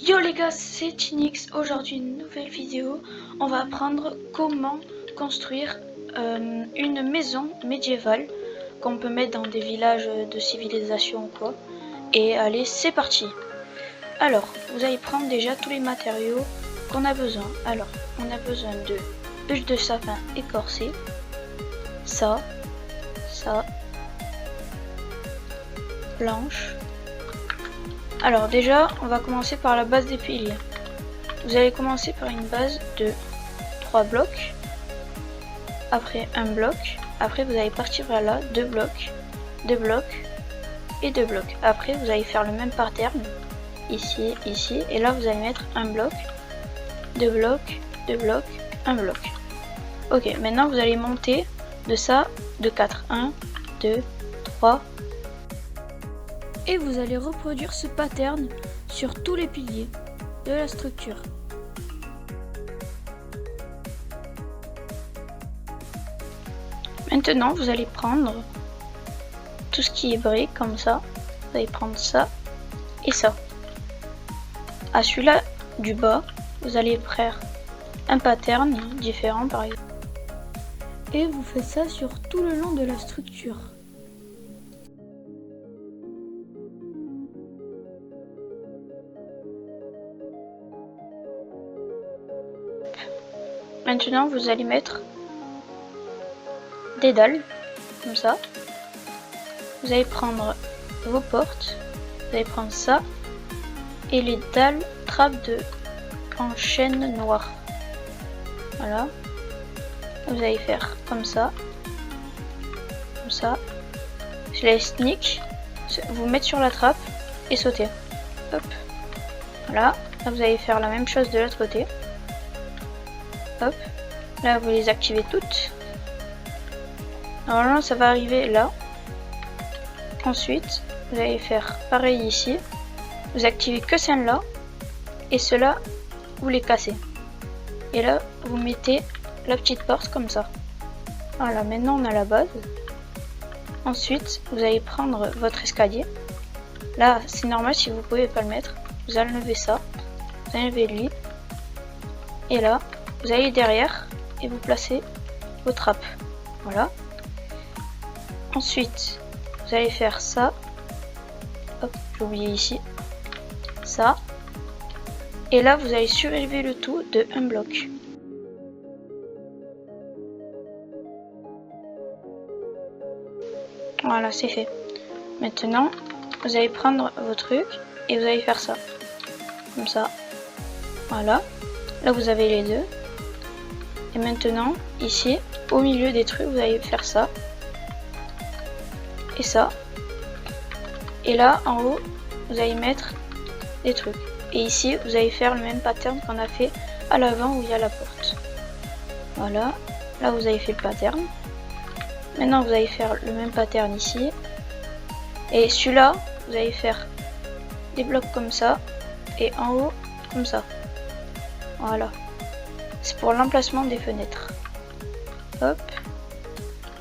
Yo les gars, c'est Tinix. Aujourd'hui une nouvelle vidéo. On va apprendre comment construire une maison médiévale qu'on peut mettre dans des villages de civilisation ou quoi. Et allez, c'est parti. Alors, vous allez prendre déjà tous les matériaux qu'on a besoin. Alors, on a besoin de bûches de sapin écorcées, ça, planches. Alors déjà, on va commencer par la base des piliers. Vous allez commencer par une base de 3 blocs, après un bloc, après vous allez partir vers là, 2 blocs, 2 blocs et 2 blocs. Après vous allez faire le même pattern, ici, ici, et là vous allez mettre un bloc, 2 blocs, 2 blocs, un bloc. Ok, maintenant vous allez monter de ça, de 4, 1, 2, 3, et vous allez reproduire ce pattern sur tous les piliers de la structure. Maintenant, vous allez prendre tout ce qui est briques comme ça. Vous allez prendre ça et ça. À celui-là du bas, vous allez faire un pattern différent par exemple. Et vous faites ça sur tout le long de la structure. Maintenant, vous allez mettre des dalles, comme ça. Vous allez prendre vos portes, vous allez prendre ça, et les dalles trappes en chaîne noire. Voilà. Vous allez faire comme ça. Comme ça. Je laisse sneak, vous mettre sur la trappe et sauter. Hop. Voilà. Là, vous allez faire la même chose de l'autre côté. Hop, là vous les activez toutes. Normalement ça va arriver là. Ensuite vous allez faire pareil ici. Vous activez que celle-là. Et ceux-là vous les cassez. Et là vous mettez la petite porte comme ça. Voilà, maintenant on a la base. Ensuite vous allez prendre votre escalier. Là c'est normal si vous pouvez pas le mettre. Vous enlevez ça. Vous enlevez lui. Et là vous allez derrière et vous placez vos trappes. Voilà. Ensuite, vous allez faire ça. Hop, j'ai oublié ici. Ça. Et là, vous allez surélever le tout de un bloc. Voilà, c'est fait. Maintenant, vous allez prendre vos trucs et vous allez faire ça. Comme ça. Voilà. Là, vous avez les deux. Et maintenant, ici, au milieu des trucs, vous allez faire ça. Et ça. Et là, en haut, vous allez mettre des trucs. Et ici, vous allez faire le même pattern qu'on a fait à l'avant où il y a la porte. Voilà. Là, vous avez fait le pattern. Maintenant, vous allez faire le même pattern ici. Et celui-là, vous allez faire des blocs comme ça. Et en haut, comme ça. Voilà. C'est pour l'emplacement des fenêtres. Hop.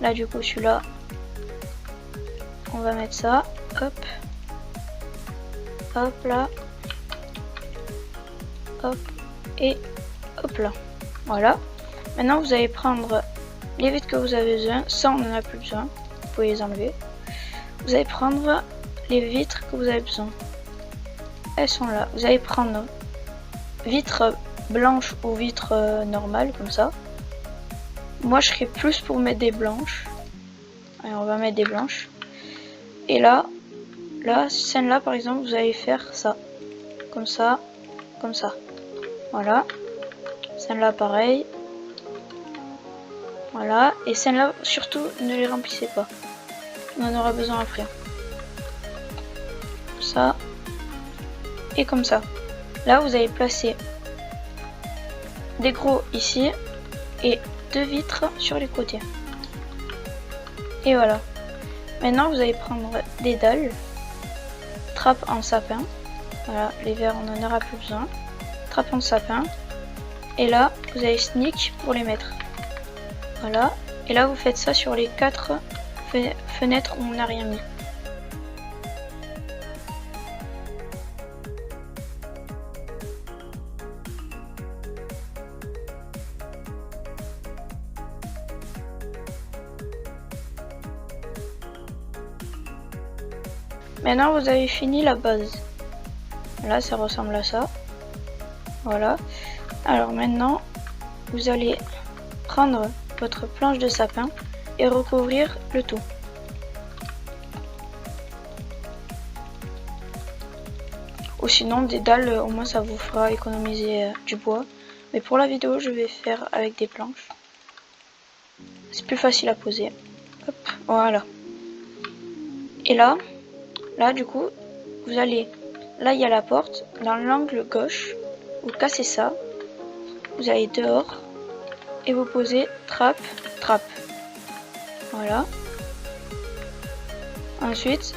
Là du coup celui-là, on va mettre ça. Hop. Hop là. Hop. Et hop là. Voilà. Maintenant vous allez prendre les vitres que vous avez besoin. Ça on n'en a plus besoin. Vous pouvez les enlever. Vous allez prendre les vitres que vous avez besoin. Elles sont là. Vous allez prendre vitres blanches ou vitres normales comme ça. Moi je serais plus pour mettre des blanches. Allez, on va mettre des blanches. Et là celle-là par exemple, vous allez faire ça. Comme ça, comme ça. Voilà. Celle-là pareil. Voilà. Et celle-là surtout ne les remplissez pas. On en aura besoin après. Comme ça. Et comme ça. Là vous allez placer des gros ici et deux vitres sur les côtés. Et voilà. Maintenant vous allez prendre des dalles, trappes en sapin. Voilà, les verres on n'en aura plus besoin. Trappes en sapin. Et là vous allez sneak pour les mettre. Voilà. Et là vous faites ça sur les 4 fenêtres où on n'a rien mis. Maintenant vous avez fini la base. Là ça ressemble à ça. Voilà. Alors maintenant vous allez prendre votre planche de sapin et recouvrir le tout. Ou sinon des dalles, au moins ça vous fera économiser du bois. Mais pour la vidéo je vais faire avec des planches. C'est plus facile à poser. Hop, voilà. Et là du coup, vous allez, là il y a la porte, dans l'angle gauche, vous cassez ça, vous allez dehors, et vous posez trappe, trappe. Voilà. Ensuite,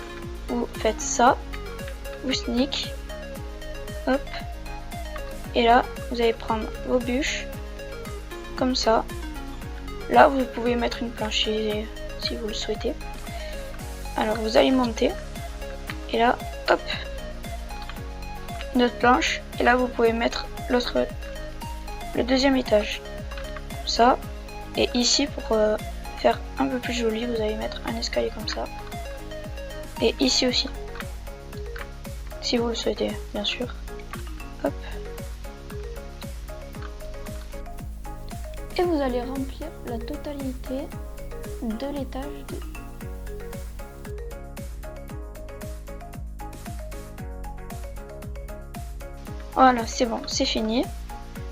vous faites ça, vous sneak, hop, et là, vous allez prendre vos bûches, comme ça. Là, vous pouvez mettre une planche si vous le souhaitez. Alors, vous allez monter. Et là, hop, notre planche. Et là, vous pouvez mettre le deuxième étage. Comme ça. Et ici, pour faire un peu plus joli, vous allez mettre un escalier comme ça. Et ici aussi. Si vous le souhaitez, bien sûr. Hop. Et vous allez remplir la totalité de l'étage de... Voilà, c'est bon, c'est fini.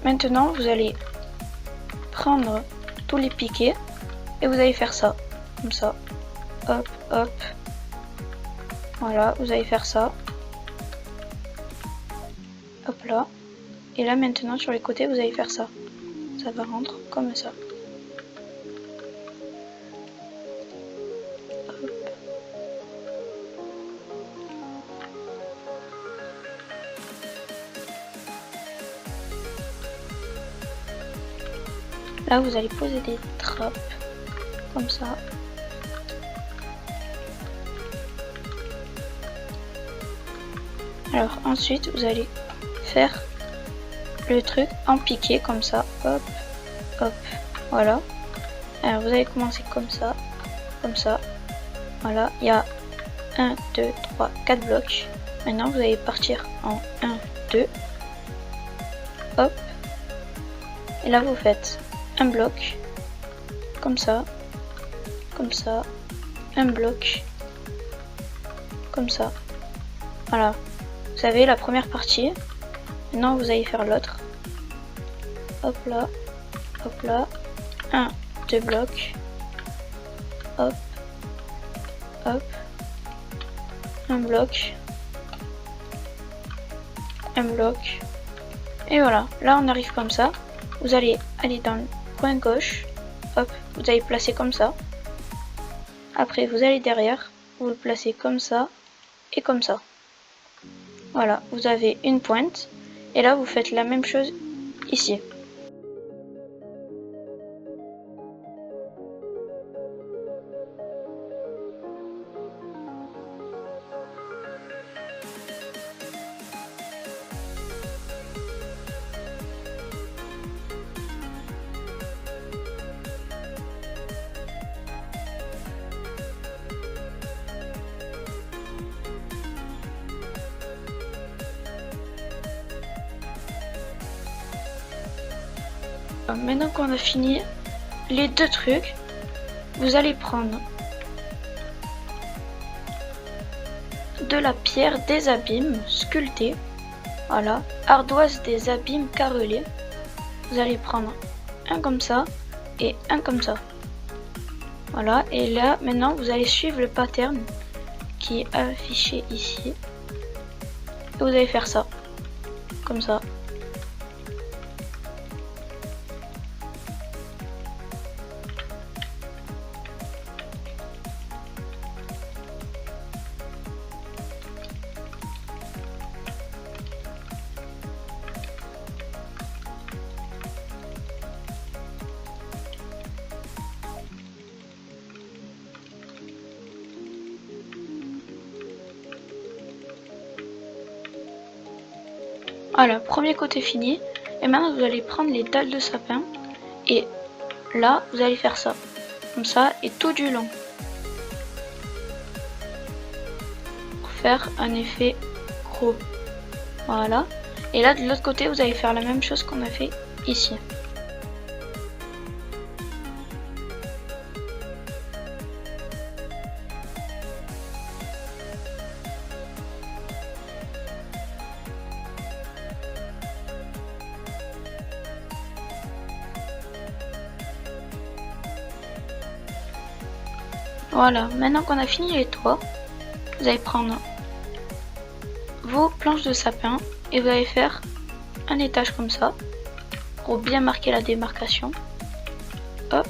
Maintenant, vous allez prendre tous les piquets et vous allez faire ça, comme ça. Hop, hop. Voilà, vous allez faire ça. Hop là. Et là, maintenant, sur les côtés, vous allez faire ça. Ça va rendre comme ça. Hop. Là, vous allez poser des trappes comme ça. Alors ensuite, vous allez faire le truc en piqué comme ça. Hop, hop, voilà. Alors vous allez commencer comme ça, comme ça. Voilà, il y a 1, 2, 3, 4 blocs. Maintenant, vous allez partir en 1, 2. Hop. Et là, vous faites un bloc, comme ça, un bloc, comme ça. Voilà. Vous avez la première partie. Maintenant, vous allez faire l'autre. Hop là, hop là. 1, 2 blocs. Hop, hop. Un bloc. Un bloc. Et voilà. Là, on arrive comme ça. Vous allez aller dans le coin gauche. Hop, vous allez placer comme ça. Après, vous allez derrière. Vous le placez comme ça et comme ça. Voilà, vous avez une pointe. Et là, vous faites la même chose ici. Maintenant qu'on a fini les deux trucs, vous allez prendre de la pierre des abîmes sculptée, voilà, ardoise des abîmes carrelée. Vous allez prendre un comme ça et un comme ça. Voilà, et là maintenant vous allez suivre le pattern qui est affiché ici. Et vous allez faire ça, comme ça. Voilà, premier côté fini. Et maintenant vous allez prendre les dalles de sapin. Et là, vous allez faire ça. Comme ça, et tout du long. faire un effet gros. Voilà. Et là, de l'autre côté, vous allez faire la même chose qu'on a fait ici. Voilà, maintenant qu'on a fini les toits, vous allez prendre vos planches de sapin et vous allez faire un étage comme ça pour bien marquer la démarcation. Hop,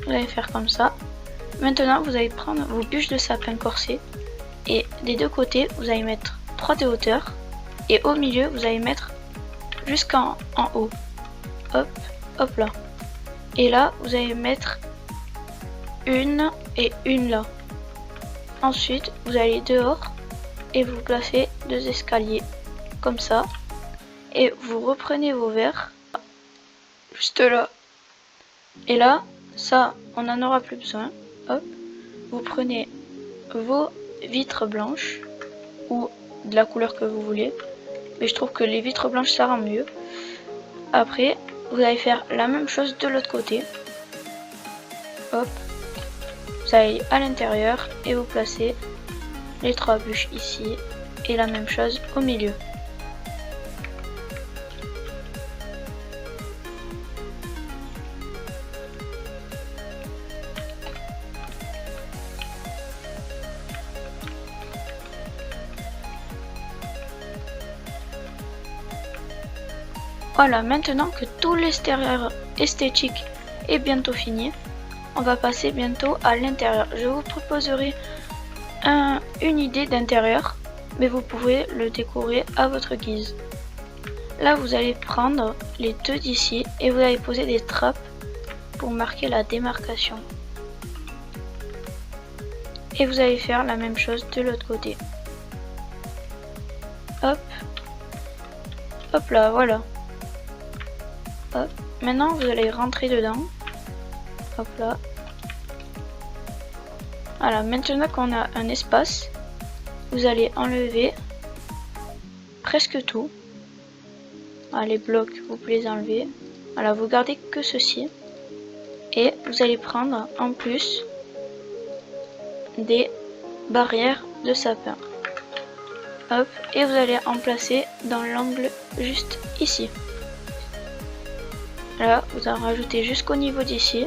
vous allez faire comme ça. Maintenant, vous allez prendre vos bûches de sapin corsées et des deux côtés, vous allez mettre 3 de hauteur et au milieu, vous allez mettre jusqu'en haut. Hop, hop là. Et là, vous allez mettre une et une là. Ensuite, vous allez dehors et vous placez 2 escaliers comme ça. Et vous reprenez vos verres juste là. Et là, ça, on n'en aura plus besoin. Hop, vous prenez vos vitres blanches ou de la couleur que vous voulez. Mais je trouve que les vitres blanches, ça rend mieux. Après, vous allez faire la même chose de l'autre côté. Hop. Vous allez à l'intérieur et vous placez les 3 bûches ici et la même chose au milieu. Voilà, maintenant que tout l'extérieur esthétique est bientôt fini, on va passer bientôt à l'intérieur. Je vous proposerai une idée d'intérieur, mais vous pouvez le décorer à votre guise. Là, vous allez prendre les 2 d'ici et vous allez poser des trappes pour marquer la démarcation. Et vous allez faire la même chose de l'autre côté. Hop, hop là, voilà. Hop. Maintenant, vous allez rentrer dedans. Hop là. Voilà, maintenant qu'on a un espace, vous allez enlever presque tout. Voilà, les blocs, vous pouvez les enlever. Voilà, vous gardez que ceci. Et vous allez prendre en plus des barrières de sapin. Hop, et vous allez en placer dans l'angle juste ici. Là, vous en rajoutez jusqu'au niveau d'ici.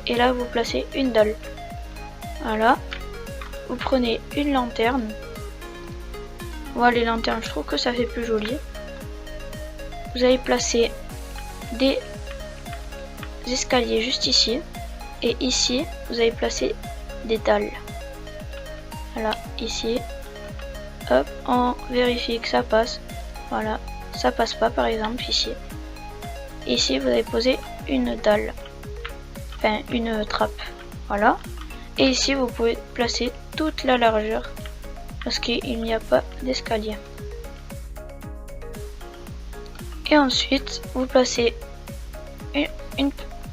Et là, vous placez une dalle. Voilà. Vous prenez une lanterne. Voilà, les lanternes, je trouve que ça fait plus joli. Vous allez placer des escaliers juste ici. Et ici, vous allez placer des dalles. Voilà, ici. Hop, on vérifie que ça passe. Voilà, ça passe pas par exemple ici. Ici, vous allez poser une dalle. Enfin, une trappe. Voilà. Et ici, vous pouvez placer toute la largeur parce qu'il n'y a pas d'escalier. Et ensuite, vous placez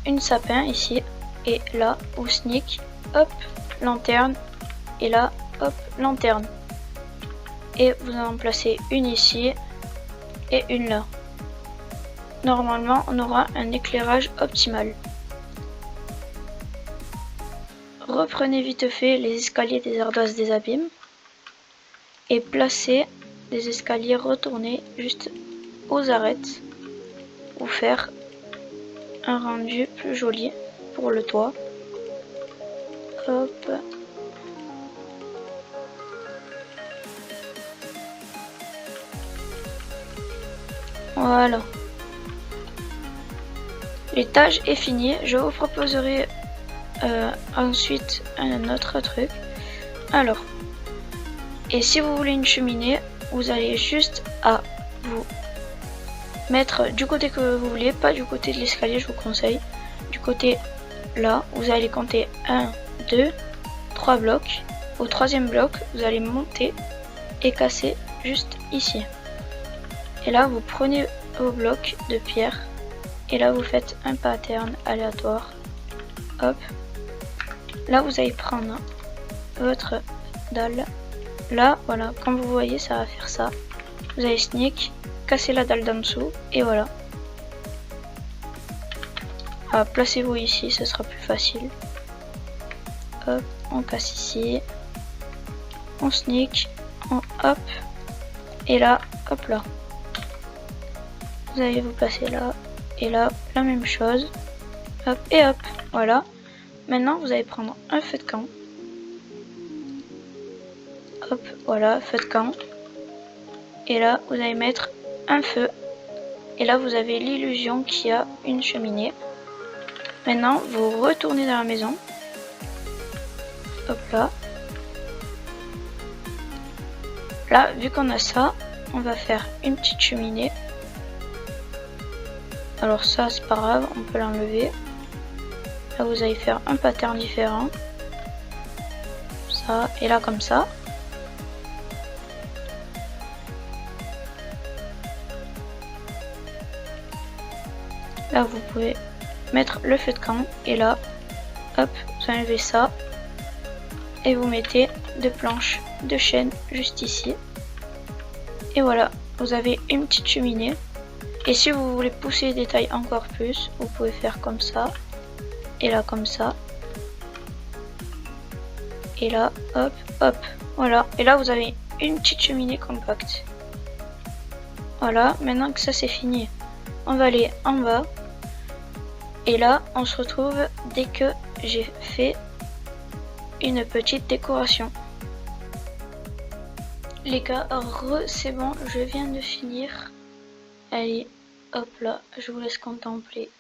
une sapin ici et là, vous sneak, hop, lanterne et là, hop, lanterne. Et vous en placez une ici et une là. Normalement, on aura un éclairage optimal. Reprenez vite fait les escaliers des ardoises des abîmes et placez des escaliers retournés juste aux arêtes pour faire un rendu plus joli pour le toit. Hop. Voilà. L'étage est fini. Je vous proposerai ensuite un autre truc. Alors, et si vous voulez une cheminée, vous allez juste à vous mettre du côté que vous voulez, pas du côté de l'escalier, je vous conseille. Du côté là, vous allez compter 1, 2, 3 blocs. Au 3e bloc, vous allez monter et casser juste ici. Et là, vous prenez vos blocs de pierre et là, vous faites un pattern aléatoire. Hop. Là, vous allez prendre votre dalle là, voilà, comme vous voyez, ça va faire ça. Vous allez sneak, casser la dalle d'en dessous, et voilà. Ah, placez-vous ici, ce sera plus facile. Hop, on casse ici. On sneak, on hop. Et là, hop là. Vous allez vous placer là, et là, la même chose. Hop, et hop, voilà. Maintenant, vous allez prendre un feu de camp. Hop, voilà, feu de camp. Et là, vous allez mettre un feu. Et là, vous avez l'illusion qu'il y a une cheminée. Maintenant, vous retournez dans la maison. Hop là. Là, vu qu'on a ça, on va faire une petite cheminée. Alors ça, c'est pas grave, on peut l'enlever. Là, vous allez faire un pattern différent. Ça, et là, comme ça. Là, vous pouvez mettre le feu de camp. Et là, hop, vous enlevez ça. Et vous mettez deux planches de chêne juste ici. Et voilà, vous avez une petite cheminée. Et si vous voulez pousser les détails encore plus, vous pouvez faire comme ça. Et là, comme ça. Et là, hop, hop. Voilà. Et là, vous avez une petite cheminée compacte. Voilà, maintenant que ça c'est fini, on va aller en bas. Et là, on se retrouve dès que j'ai fait une petite décoration. Les gars, c'est bon, je viens de finir. Allez, hop là, je vous laisse contempler.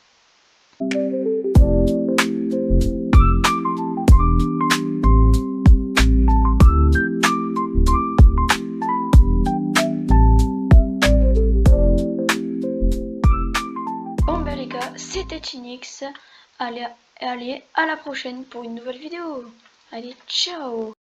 Bon ben les gars, c'était Tinix. Allez, à la prochaine pour une nouvelle vidéo. Allez, ciao!